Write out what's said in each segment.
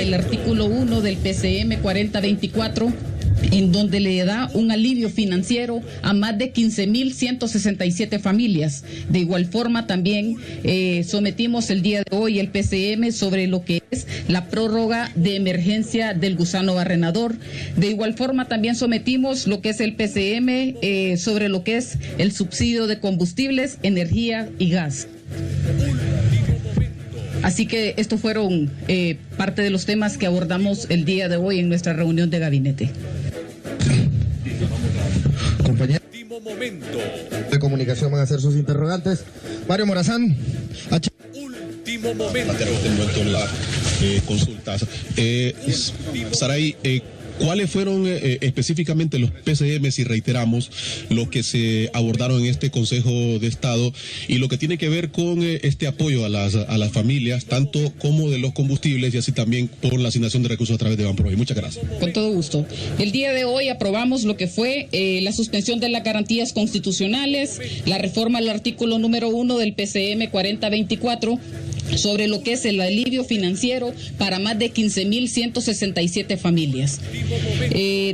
el artículo 1 del PCM 4024, en donde le da un alivio financiero a más de 15.167 familias. De igual forma, también sometimos el día de hoy el PCM sobre lo que es la prórroga de emergencia del gusano barrenador. De igual forma, también sometimos lo que es el PCM sobre lo que es el subsidio de combustibles, energía y gas. Así que estos fueron parte de los temas que abordamos el día de hoy en nuestra reunión de gabinete. Compañero de comunicación van a hacer sus interrogantes. Mario Morazán. Último momento. La consulta. Saray, ¿cuáles fueron específicamente los PCM, si reiteramos, lo que se abordaron en este Consejo de Estado y lo que tiene que ver con este apoyo a las familias, tanto como de los combustibles y así también por la asignación de recursos a través de Banprovi? Muchas gracias. Con todo gusto. El día de hoy aprobamos lo que fue la suspensión de las garantías constitucionales, la reforma al artículo número 1 del PCM 4024, sobre lo que es el alivio financiero para más de 15.167 familias.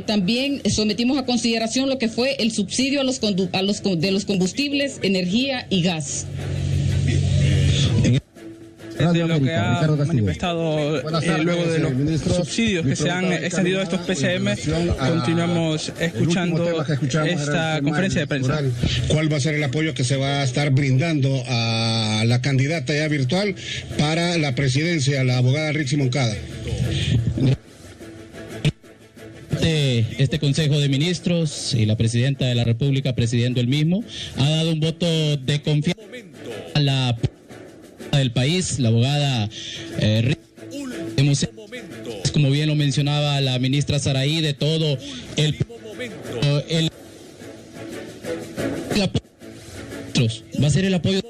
También sometimos a consideración lo que fue el subsidio de los combustibles, energía y gas. De lo que ha manifestado luego de los subsidios que se han extendido a estos PCM, continuamos escuchando esta conferencia de prensa. ¿Cuál va a ser el apoyo que se va a estar brindando a la candidata ya virtual para la presidencia, la abogada Rixi Moncada? Este Consejo de Ministros y la Presidenta de la República, presidiendo el mismo, ha dado un voto de confianza a la del país, la abogada como bien lo mencionaba la ministra Saray, de todo el va a ser el apoyo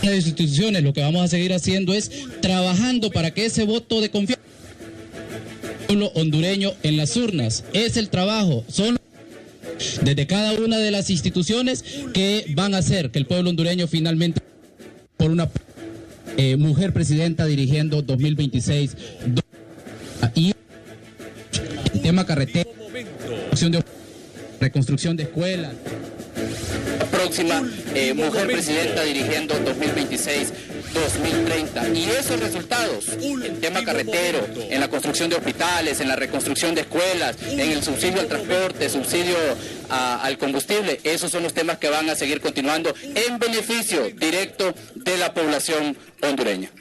de las instituciones. Lo que vamos a seguir haciendo es trabajando para que ese voto de confianza del pueblo hondureño en las urnas es el trabajo, son desde cada una de las instituciones que van a hacer que el pueblo hondureño finalmente, por una mujer presidenta dirigiendo 2026, y el tema carretera, reconstrucción de escuelas. Próxima mujer presidenta dirigiendo 2026-2030. Y esos resultados, el tema carretero, en la construcción de hospitales, en la reconstrucción de escuelas, en el subsidio al transporte, subsidio al combustible, esos son los temas que van a seguir continuando en beneficio directo de la población hondureña.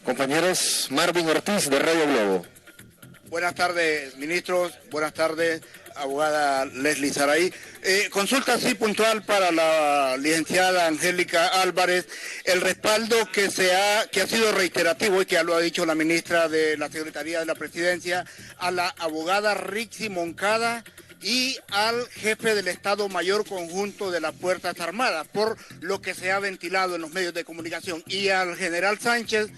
Compañeros, Marvin Ortiz de Radio Globo. Buenas tardes, ministros. Buenas tardes, abogada Leslie Saray. Consulta así puntual para la licenciada Angélica Álvarez, el respaldo que ha sido reiterativo y que ya lo ha dicho la ministra de la Secretaría de la Presidencia, a la abogada Rixi Moncada y al jefe del Estado Mayor Conjunto de las Fuerzas Armadas, por lo que se ha ventilado en los medios de comunicación, y al general Sánchez.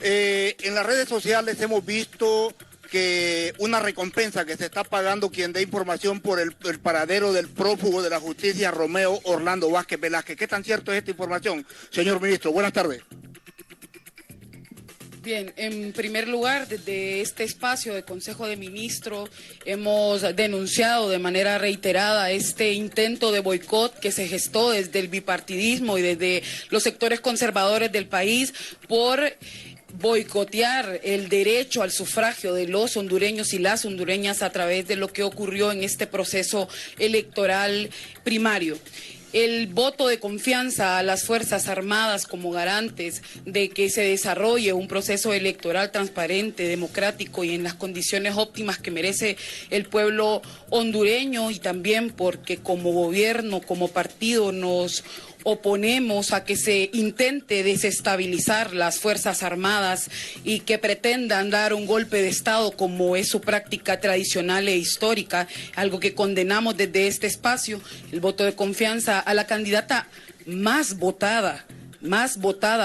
En las redes sociales hemos visto que una recompensa que se está pagando quien dé información por el paradero del prófugo de la justicia, Romeo Orlando Vázquez Velázquez. ¿Qué tan cierto es esta información, señor ministro? Buenas tardes. Bien, en primer lugar, desde este espacio de Consejo de Ministros hemos denunciado de manera reiterada este intento de boicot que se gestó desde el bipartidismo y desde los sectores conservadores del país por boicotear el derecho al sufragio de los hondureños y las hondureñas a través de lo que ocurrió en este proceso electoral primario. El voto de confianza a las Fuerzas Armadas como garantes de que se desarrolle un proceso electoral transparente, democrático y en las condiciones óptimas que merece el pueblo hondureño, y también porque como gobierno, como partido, nos oponemos a que se intente desestabilizar las Fuerzas Armadas y que pretendan dar un golpe de Estado como es su práctica tradicional e histórica, algo que condenamos desde este espacio. El voto de confianza a la candidata más votada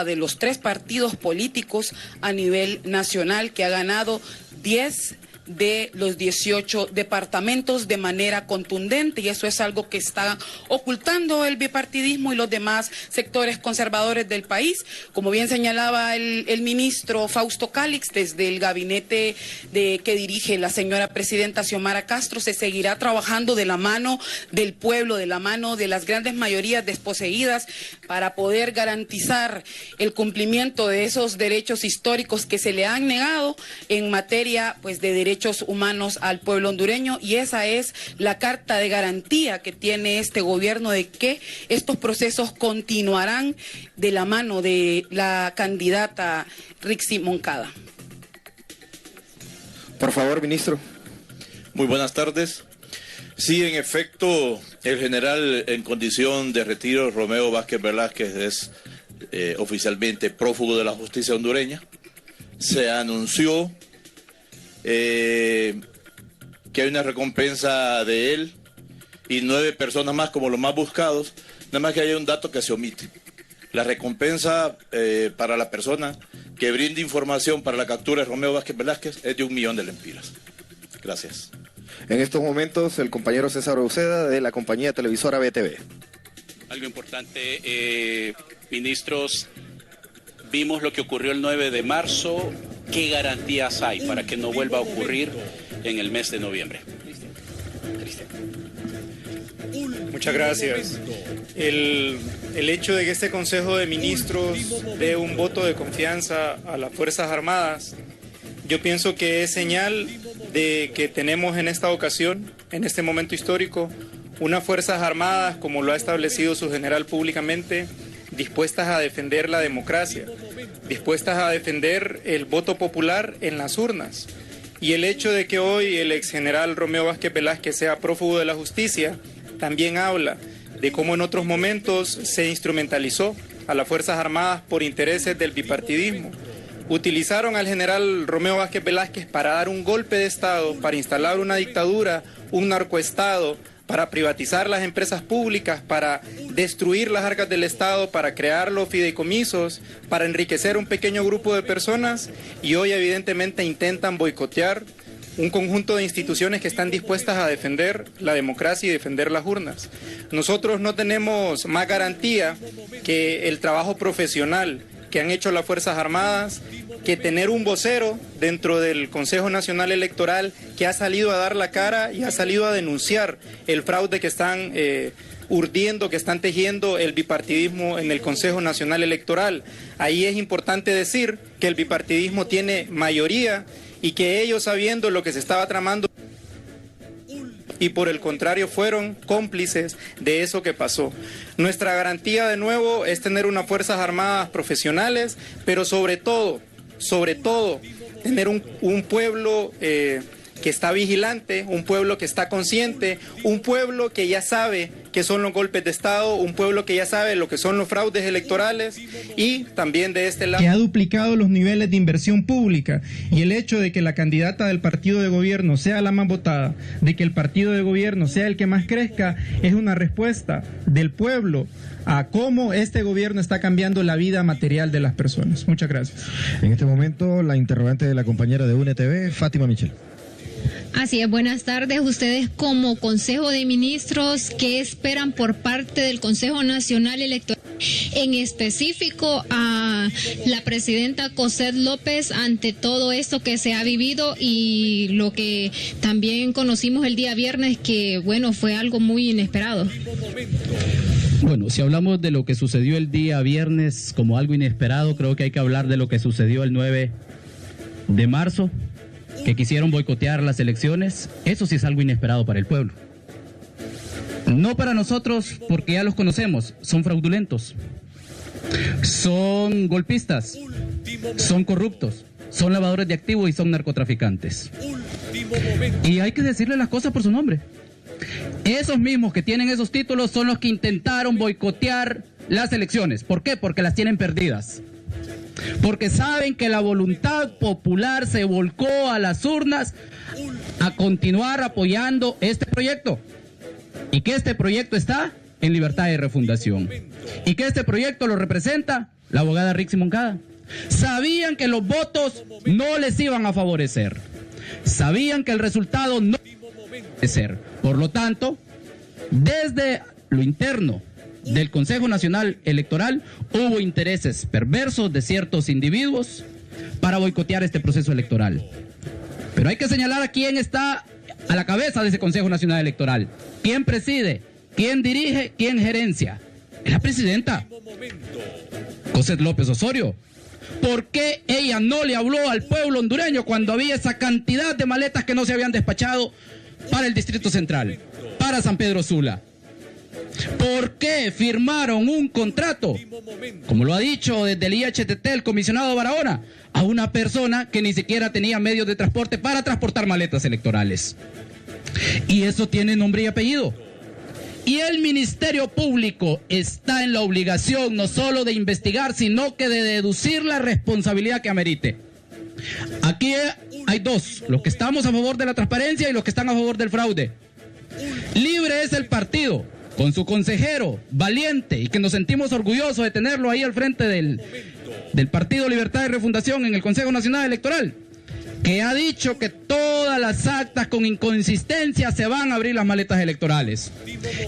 de los 3 partidos políticos a nivel nacional, que ha ganado 10 de los 18 departamentos de manera contundente, y eso es algo que está ocultando el bipartidismo y los demás sectores conservadores del país. Como bien señalaba el ministro Fausto Cálix, desde el gabinete que dirige la señora presidenta Xiomara Castro, se seguirá trabajando de la mano del pueblo, de la mano de las grandes mayorías desposeídas, para poder garantizar el cumplimiento de esos derechos históricos que se le han negado en materia, pues, de derechos humanos al pueblo hondureño, y esa es la carta de garantía que tiene este gobierno de que estos procesos continuarán de la mano de la candidata Rixi Moncada. Por favor, ministro. Muy buenas tardes. Sí, en efecto, el general en condición de retiro, Romeo Vázquez Velázquez, es oficialmente prófugo de la justicia hondureña. Se anunció que hay una recompensa de él y 9 personas más como los más buscados. Nada más que hay un dato que se omite. La recompensa para la persona que brinde información para la captura de Romeo Vázquez Velázquez es de 1 millón de lempiras. Gracias. En estos momentos, el compañero César Uceda, de la compañía televisora BTV. Algo importante, ministros, vimos lo que ocurrió el 9 de marzo. ¿Qué garantías hay para que no vuelva a ocurrir en el mes de noviembre? Muchas gracias. El hecho de que este Consejo de Ministros dé un voto de confianza a las Fuerzas Armadas, yo pienso que es señal de que tenemos en esta ocasión, en este momento histórico, unas Fuerzas Armadas, como lo ha establecido su general públicamente, dispuestas a defender la democracia, dispuestas a defender el voto popular en las urnas. Y el hecho de que hoy el exgeneral Romeo Vázquez Velázquez sea prófugo de la justicia también habla de cómo en otros momentos se instrumentalizó a las Fuerzas Armadas por intereses del bipartidismo. Utilizaron al general Romeo Vázquez Velázquez para dar un golpe de Estado, para instalar una dictadura, un narcoestado, para privatizar las empresas públicas, para destruir las arcas del Estado, para crear los fideicomisos, para enriquecer un pequeño grupo de personas, y hoy evidentemente intentan boicotear un conjunto de instituciones que están dispuestas a defender la democracia y defender las urnas. Nosotros no tenemos más garantía que el trabajo profesional que han hecho las Fuerzas Armadas, que tener un vocero dentro del Consejo Nacional Electoral que ha salido a dar la cara y ha salido a denunciar el fraude que están urdiendo, que están tejiendo el bipartidismo en el Consejo Nacional Electoral. Ahí es importante decir que el bipartidismo tiene mayoría y que ellos, sabiendo lo que se estaba tramando, y por el contrario fueron cómplices de eso que pasó. Nuestra garantía, de nuevo, es tener unas Fuerzas Armadas profesionales, pero sobre todo, tener un pueblo que está vigilante, un pueblo que está consciente, un pueblo que ya sabe qué son los golpes de Estado, un pueblo que ya sabe lo que son los fraudes electorales, y también de este lado, que ha duplicado los niveles de inversión pública, y el hecho de que la candidata del partido de gobierno sea la más votada, de que el partido de gobierno sea el que más crezca, es una respuesta del pueblo a cómo este gobierno está cambiando la vida material de las personas. Muchas gracias. En este momento, la interrogante de la compañera de UNETV, Fátima Michel. Así es, buenas tardes. Ustedes, como Consejo de Ministros, ¿qué esperan por parte del Consejo Nacional Electoral? En específico a la presidenta Cosette López, ante todo esto que se ha vivido y lo que también conocimos el día viernes, que bueno, fue algo muy inesperado. Bueno, si hablamos de lo que sucedió el día viernes como algo inesperado, creo que hay que hablar de lo que sucedió el 9 de marzo, que quisieron boicotear las elecciones. Eso sí es algo inesperado para el pueblo. No para nosotros, porque ya los conocemos, son fraudulentos, son golpistas, son corruptos, son lavadores de activos y son narcotraficantes. Y hay que decirle las cosas por su nombre. Esos mismos que tienen esos títulos son los que intentaron boicotear las elecciones. ¿Por qué? Porque las tienen perdidas. Porque saben que la voluntad popular se volcó a las urnas a continuar apoyando este proyecto, y que este proyecto está en libertad de refundación, y que este proyecto lo representa la abogada Rixi Moncada. Sabían que los votos no les iban a favorecer, sabían que el resultado no puede ser. Por lo tanto, desde lo interno del Consejo Nacional Electoral hubo intereses perversos de ciertos individuos para boicotear este proceso electoral. Pero hay que señalar a quién está a la cabeza de ese Consejo Nacional Electoral. ¿Quién preside? ¿Quién dirige? ¿Quién gerencia? Es la presidenta Cosette López Osorio. ¿Por qué ella no le habló al pueblo hondureño cuando había esa cantidad de maletas que no se habían despachado para el Distrito Central, para San Pedro Sula? ¿Por qué firmaron un contrato, como lo ha dicho desde el IHTT el comisionado Barahona, a una persona que ni siquiera tenía medios de transporte para transportar maletas electorales? Y eso tiene nombre y apellido. Y el Ministerio Público está en la obligación no solo de investigar, sino que de deducir la responsabilidad que amerite. Aquí hay dos, los que estamos a favor de la transparencia y los que están a favor del fraude. Libre es el partido, con su consejero valiente, y que nos sentimos orgullosos de tenerlo ahí al frente del Partido Libertad y Refundación en el Consejo Nacional Electoral, que ha dicho que todas las actas con inconsistencia se van a abrir las maletas electorales.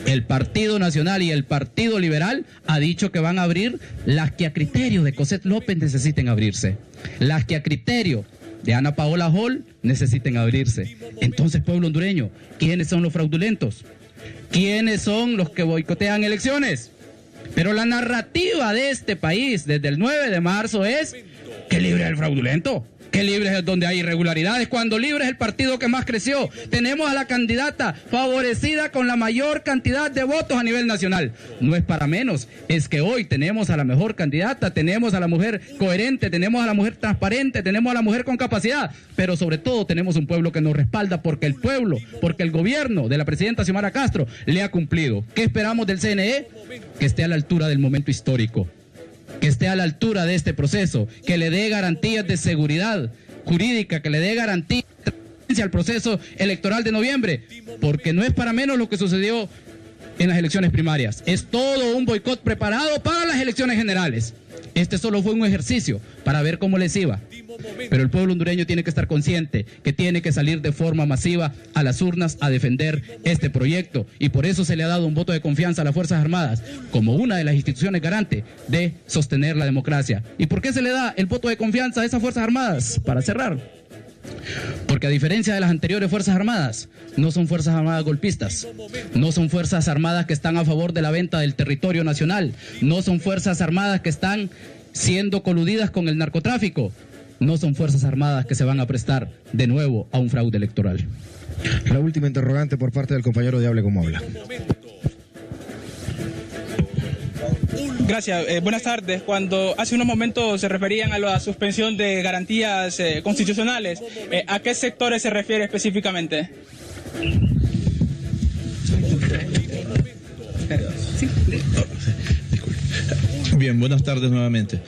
El Partido Nacional y el Partido Liberal ha dicho que van a abrir las que a criterio de Cosette López necesiten abrirse, las que a criterio de Ana Paola Hall necesiten abrirse. Entonces, pueblo hondureño, ¿quiénes son los fraudulentos? ¿Quiénes son los que boicotean elecciones? Pero la narrativa de este país desde el 9 de marzo es que libre es el fraudulento, que libre es donde hay irregularidades, cuando libre es el partido que más creció. Tenemos a la candidata favorecida con la mayor cantidad de votos a nivel nacional. No es para menos, es que hoy tenemos a la mejor candidata, tenemos a la mujer coherente, tenemos a la mujer transparente, tenemos a la mujer con capacidad, pero sobre todo tenemos un pueblo que nos respalda, porque el pueblo, porque el gobierno de la presidenta Xiomara Castro le ha cumplido. ¿Qué esperamos del CNE? Que esté a la altura del momento histórico, que esté a la altura de este proceso, que le dé garantías de seguridad jurídica, que le dé garantías al proceso electoral de noviembre, porque no es para menos lo que sucedió en las elecciones primarias. Es todo un boicot preparado para las elecciones generales. Este solo fue un ejercicio para ver cómo les iba. Pero el pueblo hondureño tiene que estar consciente que tiene que salir de forma masiva a las urnas a defender este proyecto, y por eso se le ha dado un voto de confianza a las Fuerzas Armadas como una de las instituciones garantes de sostener la democracia. ¿Y por qué se le da el voto de confianza a esas Fuerzas Armadas? Para cerrar, porque a diferencia de las anteriores Fuerzas Armadas, no son Fuerzas Armadas golpistas, no son Fuerzas Armadas que están a favor de la venta del territorio nacional, no son Fuerzas Armadas que están siendo coludidas con el narcotráfico, no son Fuerzas Armadas que se van a prestar de nuevo a un fraude electoral. La última interrogante por parte del compañero de Hable Como Habla. Gracias. Buenas tardes. Cuando hace unos momentos se referían a la suspensión de garantías constitucionales, ¿a qué sectores se refiere específicamente? Bien, buenas tardes nuevamente.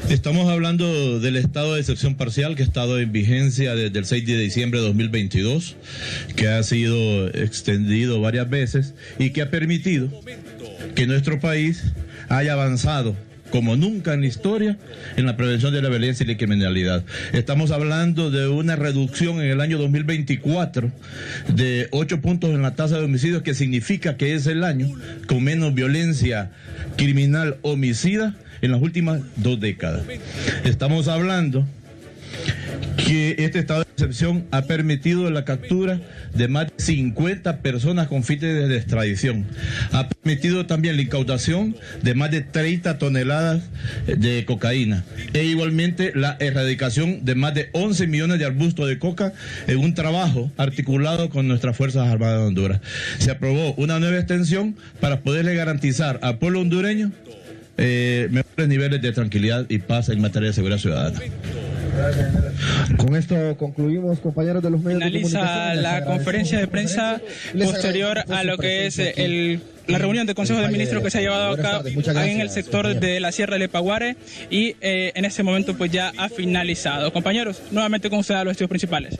Estamos hablando del estado de excepción parcial que ha estado en vigencia desde el 6 de diciembre de 2022, que ha sido extendido varias veces y que ha permitido que nuestro país haya avanzado como nunca en la historia en la prevención de la violencia y la criminalidad. Estamos hablando de una reducción en el año 2024 de 8 puntos en la tasa de homicidios, que significa que es el año con menos violencia criminal homicida en las últimas 2 décadas. Estamos hablando que este estado de excepción ha permitido la captura de más de 50 personas con fines de extradición. Ha permitido también la incautación de más de 30 toneladas de cocaína. E igualmente la erradicación de más de 11 millones de arbustos de coca en un trabajo articulado con nuestras Fuerzas Armadas de Honduras. Se aprobó una nueva extensión para poderle garantizar al pueblo hondureño mejores niveles de tranquilidad y paz en materia de seguridad ciudadana. Con esto concluimos, compañeros de los medios de comunicación. Finaliza la conferencia de prensa posterior a lo que es la reunión del Consejo de Ministros que se ha llevado a cabo en el sector de la Sierra de Lepaguare, y en este momento pues ya ha finalizado. Compañeros, nuevamente con ustedes a los estudios principales.